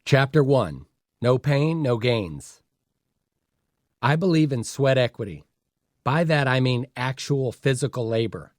Chapter 1. No Pain, No Gains. I believe in sweat equity. By that I mean actual physical labor,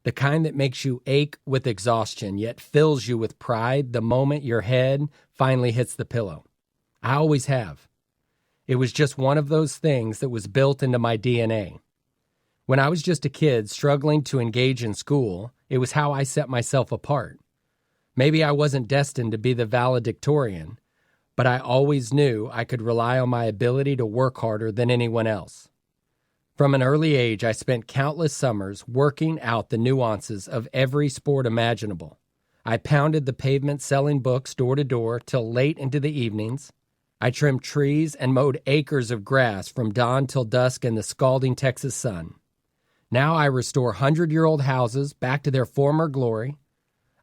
the kind that makes you ache with exhaustion yet fills you with pride the moment your head finally hits the pillow. I always have. It was just one of those things that was built into my DNA. When I was just a kid struggling to engage in school, it was how I set myself apart. Maybe I wasn't destined to be the valedictorian, but I always knew I could rely on my ability to work harder than anyone else. From an early age, I spent countless summers working out the nuances of every sport imaginable. I pounded the pavement selling books door to door till late into the evenings. I trimmed trees and mowed acres of grass from dawn till dusk in the scalding Texas sun. Now I restore 100-year-old houses back to their former glory.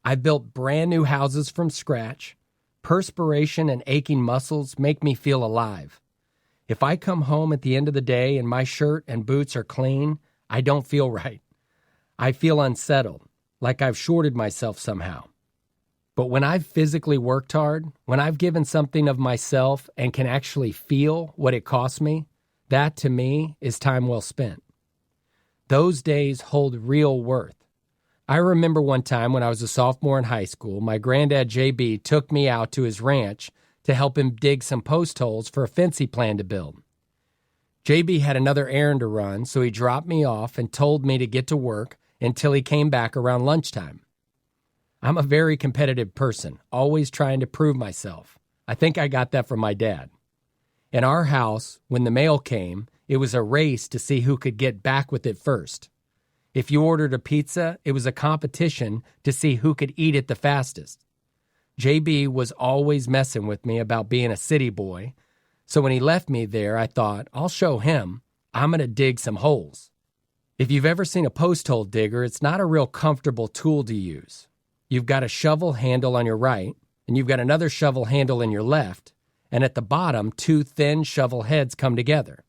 I built brand new houses from scratch. Perspiration and aching muscles make me feel alive. If I come home at the end of the day and my shirt and boots are clean, I don't feel right. I feel unsettled, like I've shorted myself somehow. But when I've physically worked hard, when I've given something of myself and can actually feel what it cost me, that to me is time well spent. Those days hold real worth. I remember one time when I was a sophomore in high school, my granddad JB took me out to his ranch to help him dig some post holes for a fence he planned to build. JB had another errand to run, so he dropped me off and told me to get to work until he came back around lunchtime. I'm a very competitive person, always trying to prove myself. I think I got that from my dad. In our house, when the mail came, it was a race to see who could get back with it first. If you ordered a pizza, it was a competition to see who could eat it the fastest. JB was always messing with me about being a city boy, so when he left me there, I thought, I'll show him. I'm going to dig some holes. If you've ever seen a post hole digger, it's not a real comfortable tool to use. You've got a shovel handle on your right, and you've got another shovel handle in your left, and at the bottom, two thin shovel heads come together.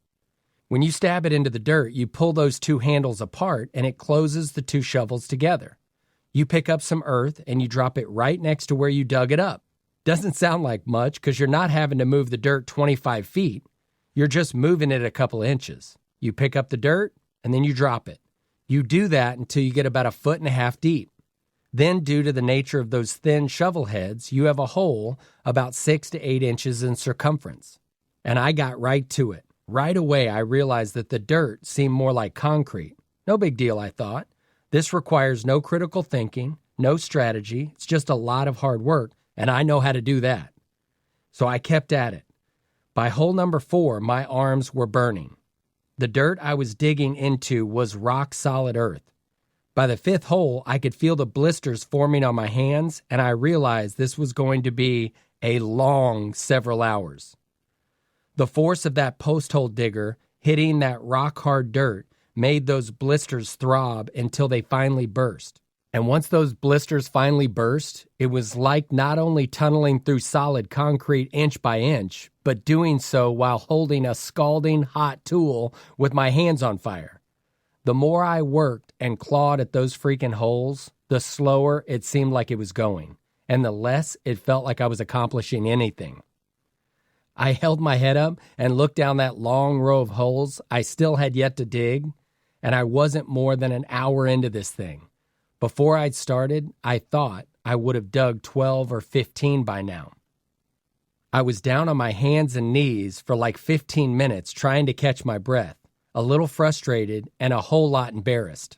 When you stab it into the dirt, you pull those two handles apart and it closes the two shovels together. You pick up some earth and you drop it right next to where you dug it up. Doesn't sound like much because you're not having to move the dirt 25 feet. You're just moving it a couple inches. You pick up the dirt and then you drop it. You do that until you get about 1.5 feet deep. Then, due to the nature of those thin shovel heads, you have a hole about 6 to 8 inches in circumference. And I got right to it. Right away, I realized that the dirt seemed more like concrete. No big deal, I thought. This requires no critical thinking, no strategy. It's just a lot of hard work, and I know how to do that. So I kept at it. By hole number 4, my arms were burning. The dirt I was digging into was rock-solid earth. By the 5th hole, I could feel the blisters forming on my hands, and I realized this was going to be a long several hours. The force of that post hole digger hitting that rock-hard dirt made those blisters throb until they finally burst. And once those blisters finally burst, it was like not only tunneling through solid concrete inch by inch, but doing so while holding a scalding hot tool with my hands on fire. The more I worked and clawed at those freaking holes, the slower it seemed like it was going, and the less it felt like I was accomplishing anything. I held my head up and looked down that long row of holes I still had yet to dig, and I wasn't more than an hour into this thing. Before I'd started, I thought I would have dug 12 or 15 by now. I was down on my hands and knees for like 15 minutes trying to catch my breath, a little frustrated and a whole lot embarrassed.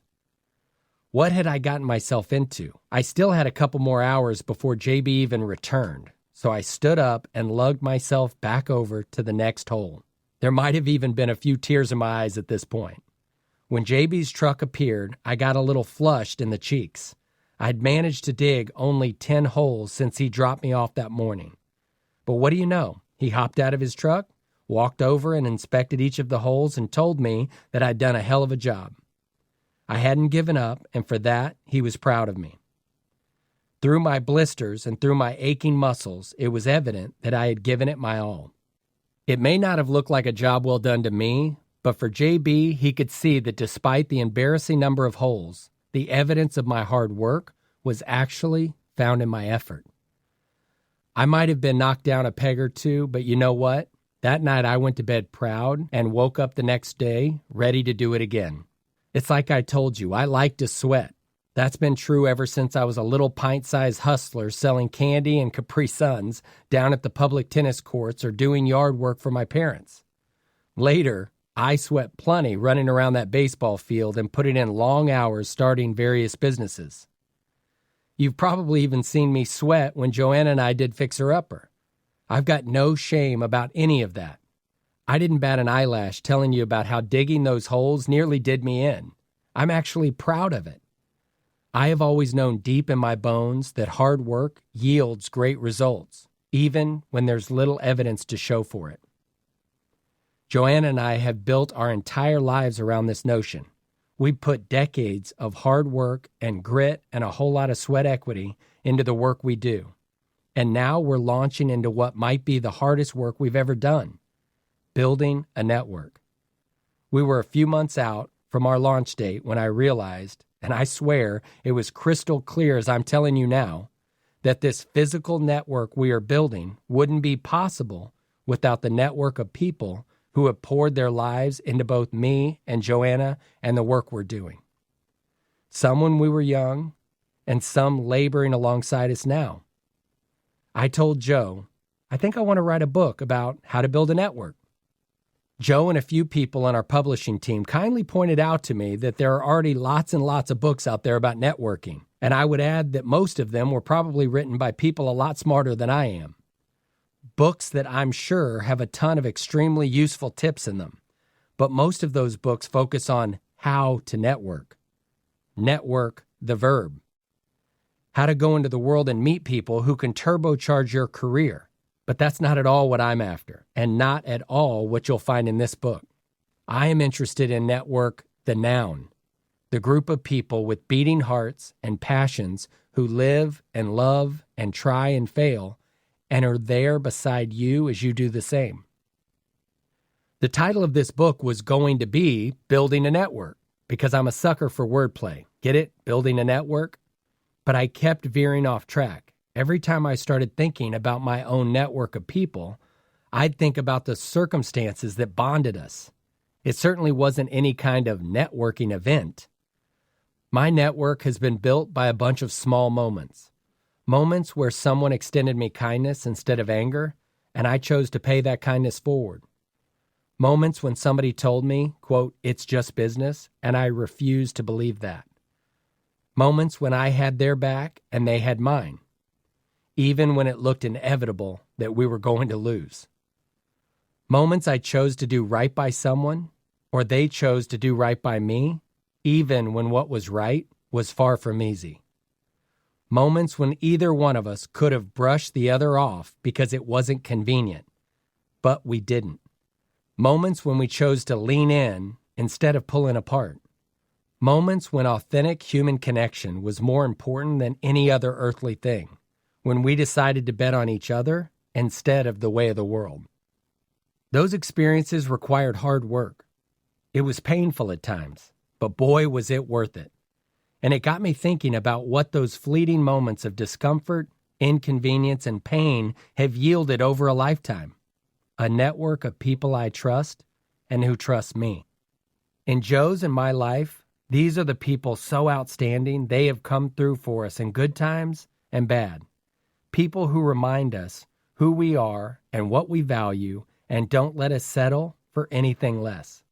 What had I gotten myself into? I still had a couple more hours before JB even returned. So I stood up and lugged myself back over to the next hole. There might have even been a few tears in my eyes at this point. When JB's truck appeared, I got a little flushed in the cheeks. I'd managed to dig only 10 holes since he dropped me off that morning. But what do you know? He hopped out of his truck, walked over and inspected each of the holes and told me that I'd done a hell of a job. I hadn't given up, and for that, he was proud of me. Through my blisters and through my aching muscles, it was evident that I had given it my all. It may not have looked like a job well done to me, but for JB, he could see that despite the embarrassing number of holes, the evidence of my hard work was actually found in my effort. I might have been knocked down a peg or two, but you know what? That night I went to bed proud and woke up the next day ready to do it again. It's like I told you, I like to sweat. That's been true ever since I was a little pint-sized hustler selling candy and Capri Suns down at the public tennis courts or doing yard work for my parents. Later, I sweat plenty running around that baseball field and putting in long hours starting various businesses. You've probably even seen me sweat when Joanna and I did Fixer Upper. I've got no shame about any of that. I didn't bat an eyelash telling you about how digging those holes nearly did me in. I'm actually proud of it. I have always known deep in my bones that hard work yields great results, even when there's little evidence to show for it. Joanna and I have built our entire lives around this notion. We put decades of hard work and grit and a whole lot of sweat equity into the work we do. And now we're launching into what might be the hardest work we've ever done, building a network. We were a few months out from our launch date when I realized, and I swear it was crystal clear as I'm telling you now, that this physical network we are building wouldn't be possible without the network of people who have poured their lives into both me and Joanna and the work we're doing. Some when we were young, and some laboring alongside us now. I told Joe, I think I want to write a book about how to build a network. Joe and a few people on our publishing team kindly pointed out to me that there are already lots and lots of books out there about networking, and I would add that most of them were probably written by people a lot smarter than I am. Books that I'm sure have a ton of extremely useful tips in them, but most of those books focus on how to network. Network, the verb. How to go into the world and meet people who can turbocharge your career. But that's not at all what I'm after, and not at all what you'll find in this book. I am interested in network, the noun, the group of people with beating hearts and passions who live and love and try and fail and are there beside you as you do the same. The title of this book was going to be Building a Network, because I'm a sucker for wordplay. Get it? Building a network? But I kept veering off track. Every time I started thinking about my own network of people, I'd think about the circumstances that bonded us. It certainly wasn't any kind of networking event. My network has been built by a bunch of small moments. Moments where someone extended me kindness instead of anger, and I chose to pay that kindness forward. Moments when somebody told me, quote, "It's just business," and I refused to believe that. Moments when I had their back and they had mine, even when it looked inevitable that we were going to lose. Moments I chose to do right by someone, or they chose to do right by me, even when what was right was far from easy. Moments when either one of us could have brushed the other off because it wasn't convenient, but we didn't. Moments when we chose to lean in instead of pulling apart. Moments when authentic human connection was more important than any other earthly thing. When we decided to bet on each other instead of the way of the world. Those experiences required hard work. It was painful at times, but boy, was it worth it. And it got me thinking about what those fleeting moments of discomfort, inconvenience, and pain have yielded over a lifetime. A network of people I trust and who trust me. In Joe's and my life, these are the people so outstanding they have come through for us in good times and bad. People who remind us who we are and what we value and don't let us settle for anything less.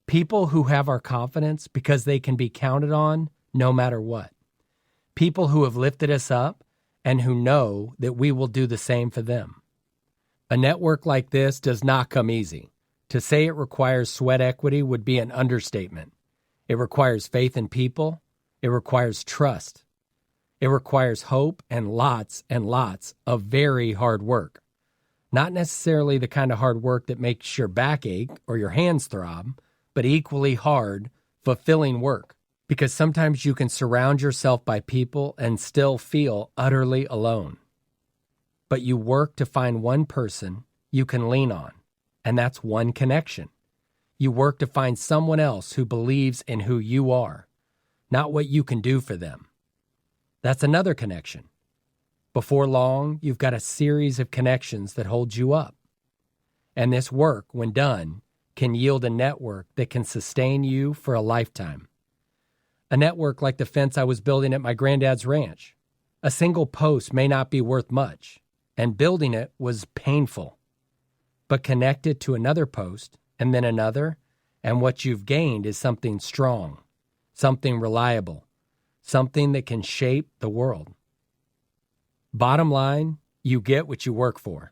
People who have our confidence because they can be counted on no matter what. People who have lifted us up and who know that we will do the same for them. A network like this does not come easy. To say it requires sweat equity would be an understatement. It requires faith in people. It requires trust. It requires hope and lots of very hard work. Not necessarily the kind of hard work that makes your back ache or your hands throb, but equally hard, fulfilling work. Because sometimes you can surround yourself by people and still feel utterly alone. But you work to find one person you can lean on, and that's one connection. You work to find someone else who believes in who you are, not what you can do for them. That's another connection. Before long, you've got a series of connections that hold you up. And this work, when done, can yield a network that can sustain you for a lifetime. A network like the fence I was building at my granddad's ranch. A single post may not be worth much, and building it was painful. But connect it to another post, and then another, and what you've gained is something strong, something reliable, something that can shape the world. Bottom line, you get what you work for.